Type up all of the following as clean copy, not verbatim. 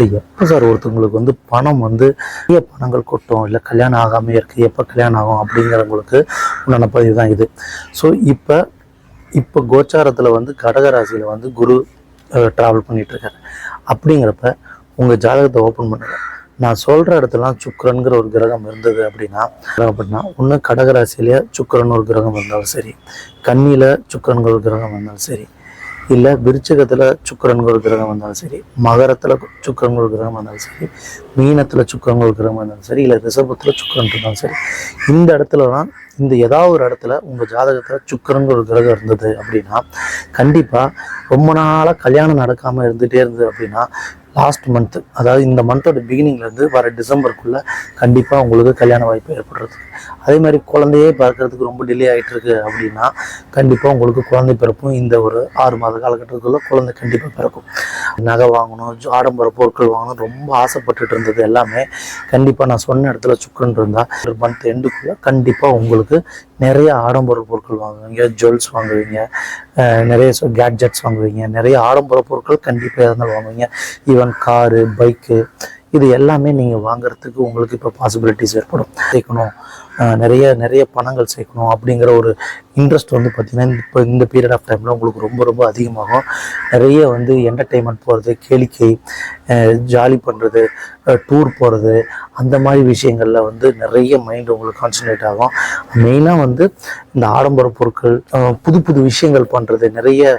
So எப்போ sir ஒருத்தவங்களுக்கு வந்து பணம் வந்து நிறைய பணங்கள் கொட்டும், இல்லை கல்யாணம் ஆகாமல் இருக்குது, எப்போ கல்யாணம் ஆகும் அப்படிங்கிறவங்களுக்கு உண்டான பதிவு தான் இது. ஸோ இப்போ கோச்சாரத்தில் வந்து கடகராசியில் வந்து குரு ட்ராவல் பண்ணிகிட்ருக்காரு. அப்படிங்கிறப்ப உங்கள் ஜாதகத்தை ஓப்பன் பண்ணுங்க. நான் சொல்கிற இடத்துலாம் சுக்கிரன்கிற ஒரு கிரகம் இருந்தது அப்படின்னா ஒன்று கடகராசியிலேயே சுக்கிரன் ஒரு கிரகம் இருந்தாலும் சரி, கன்னியில் சுக்கிரன்கிற ஒரு கிரகம் இருந்தாலும் சரி, இல்லை விருச்சிகத்தில் சுக்கிரன்கிற ஒரு கிரகம் வந்தாலும் சரி, மகரத்தில் சுக்கிரன்கிற ஒரு கிரகம் வந்தாலும் சரி, மீனத்தில் சுக்கிரன்கிற ஒரு கிரகம் வந்தாலும் சரி, இல்லை ரிஷபத்தில் சுக்கிரன் இருந்தாலும் சரி, இந்த இடத்துலலாம் இந்த ஏதாவது ஒரு இடத்துல உங்கள் ஜாதகத்தில் சுக்கிரன்கிற ஒரு கிரகம் இருந்தது அப்படின்னா கண்டிப்பாக ரொம்ப நாளாக கல்யாணம் நடக்காமல் இருந்துகிட்டே இருந்தது அப்படின்னா லாஸ்ட் மந்த்து, அதாவது இந்த மந்தோட பிகினிங்லேருந்து வர டிசம்பருக்குள்ளே கண்டிப்பாக உங்களுக்கு கல்யாண வாய்ப்பு ஏற்படுறது. அதே மாதிரி குழந்தையே பார்க்கறதுக்கு ரொம்ப டிலே ஆகிட்டு இருக்கு அப்படின்னா கண்டிப்பாக உங்களுக்கு குழந்தை பிறப்பும் இந்த ஒரு 6 மாத காலகட்டத்துக்குள்ளே குழந்தை கண்டிப்பாக பிறக்கும். நகை வாங்கணும், ஆடம்பர பொருட்கள் வாங்கணும் ரொம்ப ஆசைப்பட்டுட்டு இருந்தது எல்லாமே கண்டிப்பாக நான் சொன்ன இடத்துல சுக்கரன் இருந்தால் ஒரு மந்த் எண்டுக்குள்ளே கண்டிப்பாக உங்களுக்கு நிறைய ஆடம்பர பொருட்கள் வாங்குவீங்க, ஜுவல்ஸ் வாங்குவீங்க, நிறைய கேட்ஜெட்ஸ் வாங்குவீங்க, நிறைய ஆடம்பர பொருட்கள் கண்டிப்பாக இருந்தாலும் வாங்குவீங்க. ஈவன் காரு, பைக்கு, இது எல்லாமே நீங்கள் வாங்குறதுக்கு உங்களுக்கு இப்போ பாசிபிலிட்டிஸ் ஏற்படும். சேர்க்கணும், நிறைய பணங்கள் சேர்க்கணும் அப்படிங்கிற ஒரு இன்ட்ரெஸ்ட் வந்து பார்த்திங்கன்னா இப்போ இந்த பீரியட் ஆஃப் டைமில் உங்களுக்கு ரொம்ப ரொம்ப அதிகமாகும். நிறைய வந்து என்டர்டெயின்மெண்ட் போகிறது, கேளிக்கை, ஜாலி பண்ணுறது, டூர் போகிறது, அந்த மாதிரி விஷயங்களில் வந்து நிறைய மைண்டு உங்களுக்கு கான்சன்ட்ரேட் ஆகும். மெயினாக வந்து இந்த ஆடம்பர பொருட்கள், புது புது விஷயங்கள் பண்ணுறது, நிறைய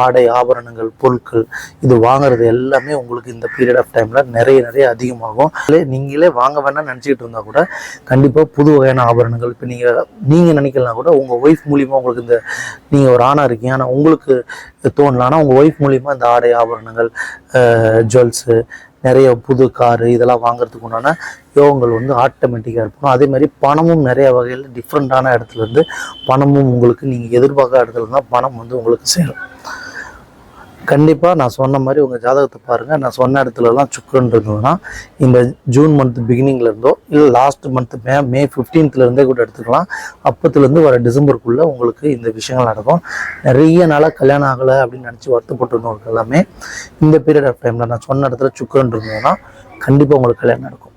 ஆடை ஆபரணங்கள் பொருட்கள் இது வாங்குறது எல்லாமே உங்களுக்கு இந்த பீரியட் ஆஃப் டைமில் நிறைய அதிகமாகும். நீங்களே வாங்க வேணாம்னு நினச்சிக்கிட்டு இருந்தால் கூட கண்டிப்பாக புது வகையான ஆபரணங்கள் இப்போ நீங்கள் நினைக்கலாம் கூட உங்கள் ஒய்ஃப் மூலிமா உங்களுக்கு இந்த நீங்கள் ஒரு ஆணாக இருக்கீங்க ஆனால் உங்களுக்கு தோணலாம், ஆனால் உங்கள் ஒய்ஃப் மூலிமா இந்த ஆடை ஆபரணங்கள், ஜுவல்ஸு, நிறைய புது காரு இதெல்லாம் வாங்குறதுக்கு உண்டான யோகங்கள் வந்து ஆட்டோமேட்டிக்காக இருக்கும். அதே மாதிரி பணமும் நிறைய வகையில் டிஃப்ரெண்ட்டான இடத்துலேருந்து பணமும் உங்களுக்கு நீங்கள் எதிர்பார்க்காத இடத்துல இருந்தால் பணம் வந்து உங்களுக்கு சேரும். கண்டிப்பாக நான் சொன்ன மாதிரி உங்கள் ஜாதகத்தை பாருங்கள். நான் சொன்ன இடத்துலலாம் சுக்கிரன் இருந்ததுன்னா இந்த ஜூன் மந்த் பிகினிங்கில் இருந்தோ இல்லை லாஸ்ட் மந்த் மே 15லேருந்தே கூட எடுத்துக்கலாம். அப்பத்துலேருந்து வர டிசம்பருக்குள்ளே உங்களுக்கு இந்த விஷயங்கள் நடக்கும். நிறைய நாளாக கல்யாணம் ஆகலை அப்படின்னு நினச்சி வருத்தப்பட்டு இருந்தவங்களுக்கு எல்லாமே இந்த பீரியட் ஆஃப் டைமில் நான் சொன்ன இடத்துல சுக்கிரன் இருந்ததுன்னா கண்டிப்பாக உங்களுக்கு கல்யாணம் நடக்கும்.